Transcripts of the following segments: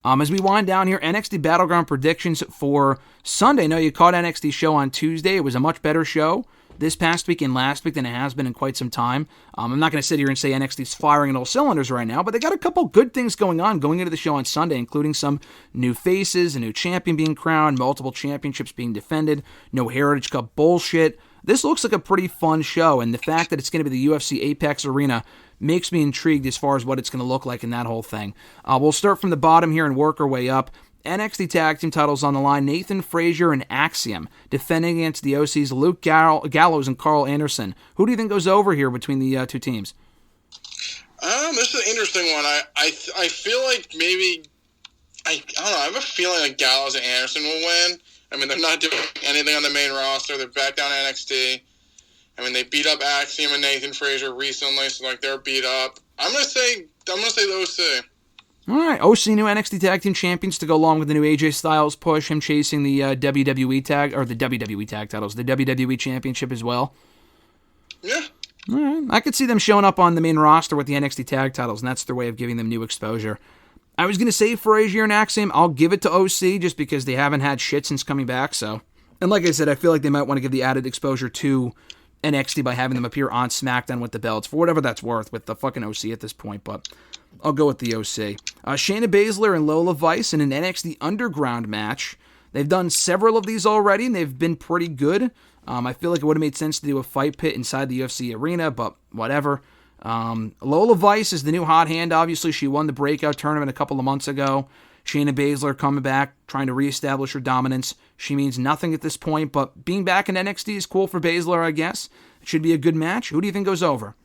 As we wind down here, NXT Battleground predictions for Sunday. I know you caught NXT show on Tuesday. It was a much better show this past week and last week than it has been in quite some time. I'm not going to sit here and say NXT's firing on all cylinders right now, but they got a couple good things going on going into the show on Sunday, including some new faces, a new champion being crowned, multiple championships being defended, no Heritage Cup bullshit. This looks like a pretty fun show, and the fact that it's going to be the UFC Apex Arena makes me intrigued as far as what it's going to look like in that whole thing. We'll start from the bottom here and work our way up. NXT Tag Team titles on the line. Nathan Frazier and Axiom defending against the OC's Luke Gallows and Carl Anderson. Who do you think goes over here between the two teams? This is an interesting one. I feel like maybe, I don't know, I have a feeling like Gallows and Anderson will win. I mean, they're not doing anything on the main roster. They're back down to NXT. I mean, they beat up Axiom and Nathan Frazier recently, so like they're beat up. I'm gonna say the OC. All right, OC new NXT Tag Team Champions to go along with the new AJ Styles push, him chasing the WWE Tag titles, the WWE Championship as well. Yeah. All right, I could see them showing up on the main roster with the NXT Tag titles, and that's their way of giving them new exposure. I was gonna say Frazier and Axiom. I'll give it to OC just because they haven't had shit since coming back. So, and like I said, I feel like they might want to give the added exposure to NXT by having them appear on SmackDown with the belts, for whatever that's worth, with the fucking OC at this point, but I'll go with the OC. Shayna Baszler and Lola Vice in an NXT Underground match. They've done several of these already, and they've been pretty good. I feel like it would have made sense to do a fight pit inside the UFC arena, but whatever. Lola Vice is the new hot hand, obviously. She won the Breakout tournament a couple of months ago. Shayna Baszler coming back, trying to reestablish her dominance. She means nothing at this point, but being back in NXT is cool for Baszler, I guess. It should be a good match. Who do you think goes over?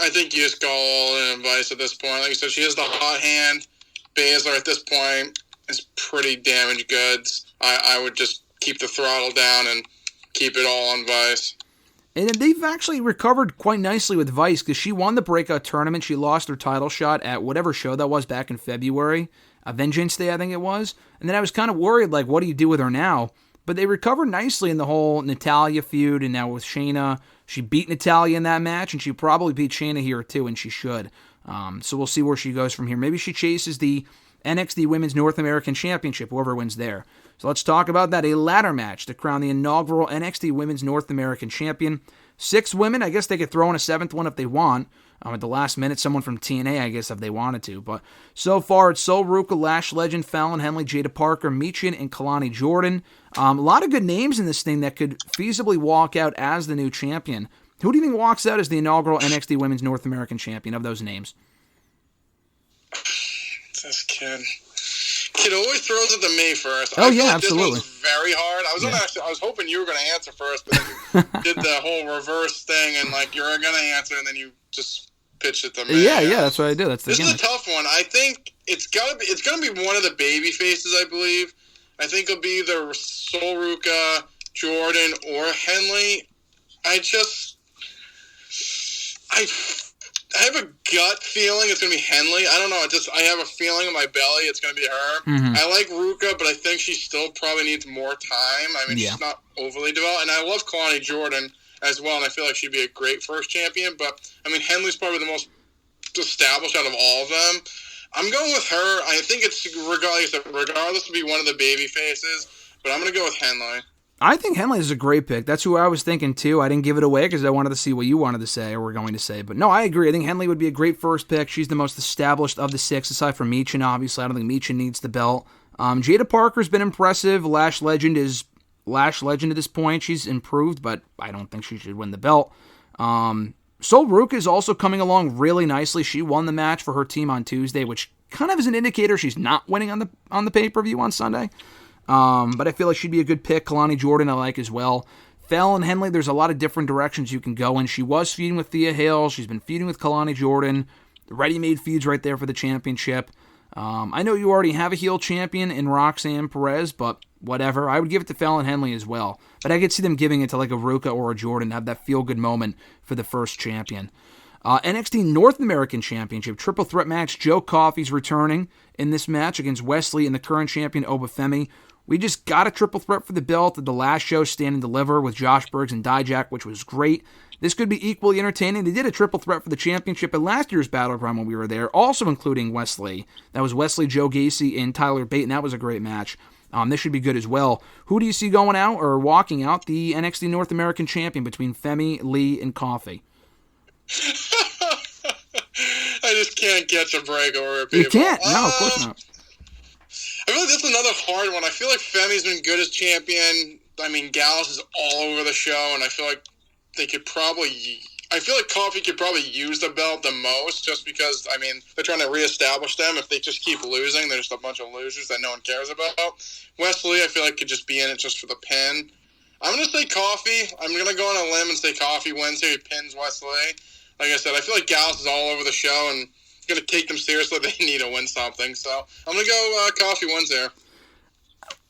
I think you just go all in Vice at this point. Like you said, she is the hot hand. Baszler at this point is pretty damaged goods. I would just keep the throttle down and keep it all on Vice. And they've actually recovered quite nicely with Vice because she won the Breakout tournament. She lost her title shot at whatever show that was back in February. Vengeance Day, I think it was. And then I was kind of worried, like, what do you do with her now? But they recovered nicely in the whole Natalya feud, and now with Shayna. She beat Natalya in that match, and she probably beat Shayna here too, and she should. So we'll see where she goes from here. Maybe she chases the NXT Women's North American Championship, whoever wins there. So let's talk about that. A ladder match to crown the inaugural NXT Women's North American Champion. 6 women. I guess they could throw in a 7th one if they want. At the last minute, someone from TNA, I guess, if they wanted to. But so far, it's Sol Ruca, Lash Legend, Fallon Henley, Jada Parker, Michin, and Kalani Jordan. A lot of good names in this thing that could feasibly walk out as the new champion. Who do you think walks out as the inaugural NXT Women's North American Champion of those names? This kid always throws it to me first. Oh, yeah, absolutely. This was very hard. I was hoping you were going to answer first, but then you did the whole reverse thing, and like you're going to answer, and then you just pitched it to me. Yeah, that's what I do. This is a tough one. I think it's going to be one of the baby faces, I believe. I think it'll be either Sol Ruca, Jordan, or Henley. I have a gut feeling it's going to be Henley. I don't know. I have a feeling in my belly it's going to be her. Mm-hmm. I like Ruca, but I think she still probably needs more time. I mean, she's not overly developed. And I love Kalani Jordan as well, and I feel like she'd be a great first champion. But, I mean, Henley's probably the most established out of all of them. I'm going with her. I think it's, regardless, to be one of the baby faces, but I'm going to go with Henley. I think Henley is a great pick. That's who I was thinking, too. I didn't give it away because I wanted to see what you wanted to say or were going to say. But no, I agree. I think Henley would be a great first pick. She's the most established of the 6, aside from Michin, obviously. I don't think Michin needs the belt. Jada Parker's been impressive. Lash Legend is Lash Legend at this point. She's improved, but I don't think she should win the belt. Sol Ruca is also coming along really nicely. She won the match for her team on Tuesday, which kind of is an indicator she's not winning on the pay-per-view on Sunday. But I feel like she'd be a good pick. Kalani Jordan I like as well. Fallon Henley, there's a lot of different directions you can go in. She was feuding with Thea Hale. She's been feuding with Kalani Jordan. The ready-made feuds right there for the championship. I know you already have a heel champion in Roxanne Perez, but whatever. I would give it to Fallon Henley as well. But I could see them giving it to like a Ruca or a Jordan to have that feel-good moment for the first champion. NXT North American Championship triple threat match. Joe Coffey's returning in this match against Wesley and the current champion Obafemi. We just got a triple threat for the belt at the last show, Stand and Deliver, with Josh Briggs and Dijak, which was great. This could be equally entertaining. They did a triple threat for the championship at last year's Battleground when we were there, also including Wesley. That was Wesley, Joe Gacy, and Tyler Bate, and that was a great match. This should be good as well. Who do you see going out or walking out the NXT North American champion between Femi, Lee, and Coffey? I just can't catch a break over it, people. You can't? No, of course not. I feel like this is another hard one. I feel like Femi's been good as champion. I mean, Gallus is all over the show, and I feel like they could probably... I feel like Coffey could probably use the belt the most just because, I mean, they're trying to reestablish them. If they just keep losing, they're just a bunch of losers that no one cares about. Wesley, I feel like, could just be in it just for the pin. I'm going to say Coffey. I'm going to go on a limb and say Coffey wins here. He pins Wesley. Like I said, I feel like Gallus is all over the show and going to take them seriously. They need to win something. So I'm going to go Coffey wins here.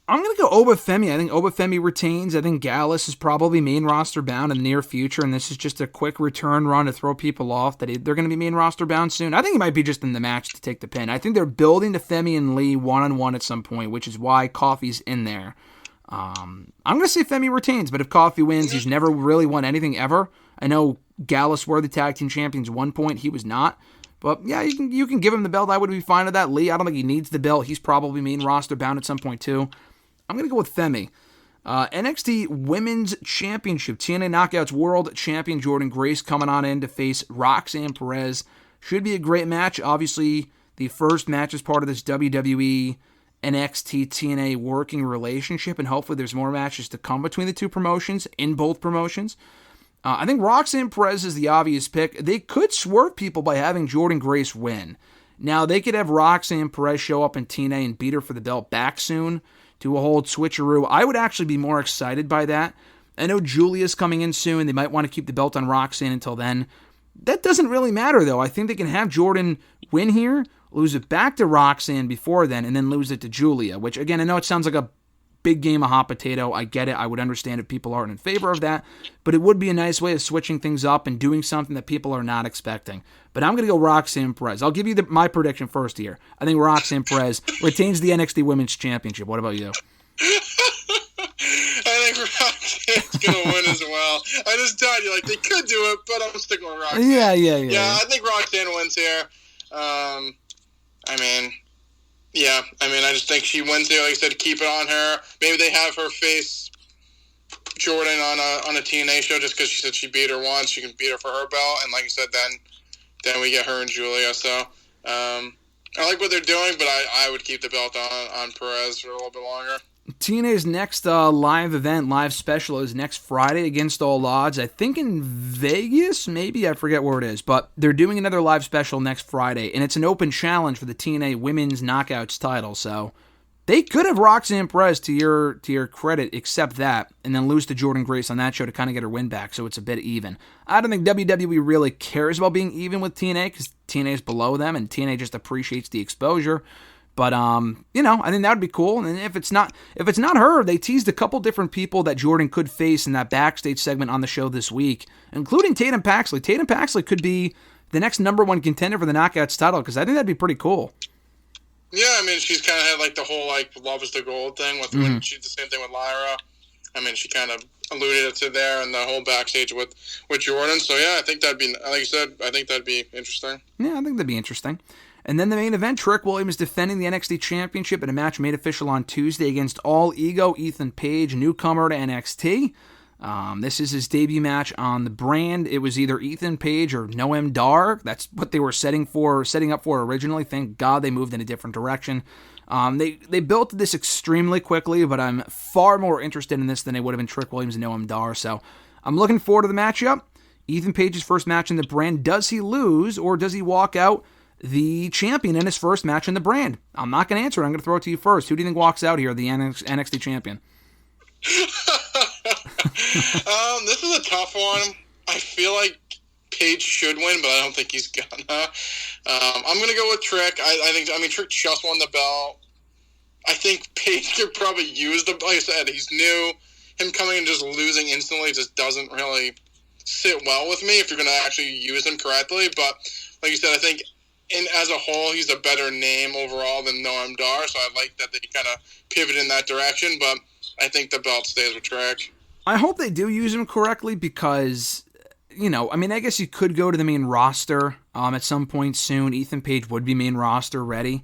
I'm going to go Obafemi. I think Obafemi retains. I think Gallus is probably main roster bound in the near future, and this is just a quick return run to throw people off that they're going to be main roster bound soon. I think he might be just in the match to take the pin. I think they're building to Femi and Lee one-on-one at some point, which is why Coffey's in there. I'm going to say Femi retains, but if Coffey wins, he's never really won anything ever. I know Gallus were the tag team champions at one point. He was not. But, yeah, you can give him the belt. I would be fine with that. Lee, I don't think he needs the belt. He's probably main roster bound at some point, too. I'm going to go with Femi. NXT Women's Championship. TNA Knockouts World Champion Jordynne Grace coming on in to face Roxanne Perez. Should be a great match. Obviously, the first match is part of this WWE NXT TNA working relationship, and hopefully there's more matches to come between the two promotions, in both promotions. I think Roxanne Perez is the obvious pick. They could swerve people by having Jordynne Grace win. Now, they could have Roxanne Perez show up in TNA and beat her for the belt back soon, to a whole switcheroo. I would actually be more excited by that. I know Julia's coming in soon. They might want to keep the belt on Roxanne until then. That doesn't really matter, though. I think they can have Jordynne win here, lose it back to Roxanne before then, and then lose it to Julia, which, again, I know it sounds like a big game of hot potato. I get it. I would understand if people aren't in favor of that, but it would be a nice way of switching things up and doing something that people are not expecting. But I'm going to go Roxanne Perez. I'll give you my prediction first here. I think Roxanne Perez retains the NXT Women's Championship. What about you? I think Roxanne's going to win as well. I just thought you they could do it, but I'm sticking with Roxanne. Yeah. Yeah, I think Roxanne wins here. I just think she wins here. Like I said, keep it on her. Maybe they have her face Jordynne on a TNA show just because she said she beat her once. She can beat her for her belt, and like you said, then we get her and Julia. So I like what they're doing, but I would keep the belt on Perez for a little bit longer. TNA's next live special is next Friday against All Odds. I think in Vegas, maybe. I forget where it is. But they're doing another live special next Friday, and it's an open challenge for the TNA Women's Knockouts title. So they could have Roxanne Perez, to your credit, accept that, and then lose to Jordynne Grace on that show to kind of get her win back, so it's a bit even. I don't think WWE really cares about being even with TNA, because TNA is below them, and TNA just appreciates the exposure. But, I think that would be cool. And if it's not her, they teased a couple different people that Jordynne could face in that backstage segment on the show this week, including Tatum Paxley. Tatum Paxley could be the next number one contender for the Knockouts title, because I think that'd be pretty cool. Yeah, I mean, she's kind of had the whole love is the gold thing with she did the same thing with Lyra. I mean, she kind of alluded to there and the whole backstage with Jordynne. So yeah, I think that'd be, like you said, I think that'd be interesting. Yeah, I think that'd be interesting. And then the main event, Trick Williams defending the NXT Championship in a match made official on Tuesday against All Ego Ethan Page, newcomer to NXT. This is his debut match on the brand. It was either Ethan Page or Noam Dar. That's what they were setting up for originally. Thank God they moved in a different direction. They built this extremely quickly, but I'm far more interested in this than they would have been Trick Williams and Noam Dar. So I'm looking forward to the matchup. Ethan Page's first match in the brand. Does he lose, or does he walk out the champion in his first match in the brand? I'm not going to answer it. I'm going to throw it to you first. Who do you think walks out here, the NXT champion? This is a tough one. I feel like Page should win, but I don't think he's gonna. I'm going to go with Trick. I mean, Trick just won the belt. I think Page could probably use like I said, he's new. Him coming and just losing instantly just doesn't really sit well with me if you're going to actually use him correctly. But like you said, I think as a whole, he's a better name overall than Noam Dar, so I like that they kind of pivot in that direction, but I think the belt stays with Trick. I hope they do use him correctly, because I guess you could go to the main roster at some point soon. Ethan Page would be main roster ready.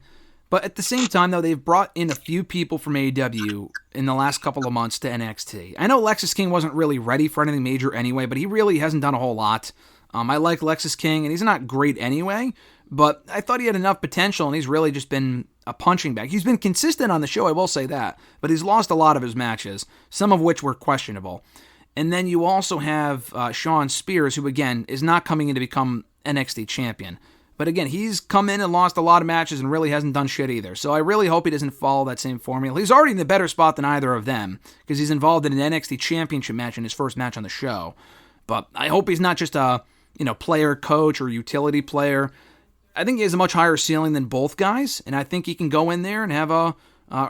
But at the same time, though, they've brought in a few people from AEW in the last couple of months to NXT. I know Lexis King wasn't really ready for anything major anyway, but he really hasn't done a whole lot. I like Lexis King, and he's not great anyway, but I thought he had enough potential, and he's really just been a punching bag. He's been consistent on the show, I will say that, but he's lost a lot of his matches, some of which were questionable. And then you also have Shawn Spears, who, again, is not coming in to become NXT champion. But again, he's come in and lost a lot of matches and really hasn't done shit either. So I really hope he doesn't follow that same formula. He's already in a better spot than either of them because he's involved in an NXT Championship match in his first match on the show. But I hope he's not just a player coach or utility player. I think he has a much higher ceiling than both guys, and I think he can go in there and have a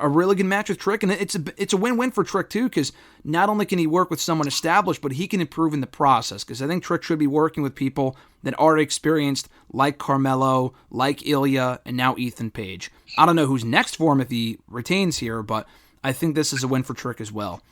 really good match with Trick, and it's a win-win for Trick too, because not only can he work with someone established, but he can improve in the process, because I think Trick should be working with people that are experienced, like Carmelo, like Ilya, and now Ethan Page. I don't know who's next for him if he retains here, but I think this is a win for Trick as well.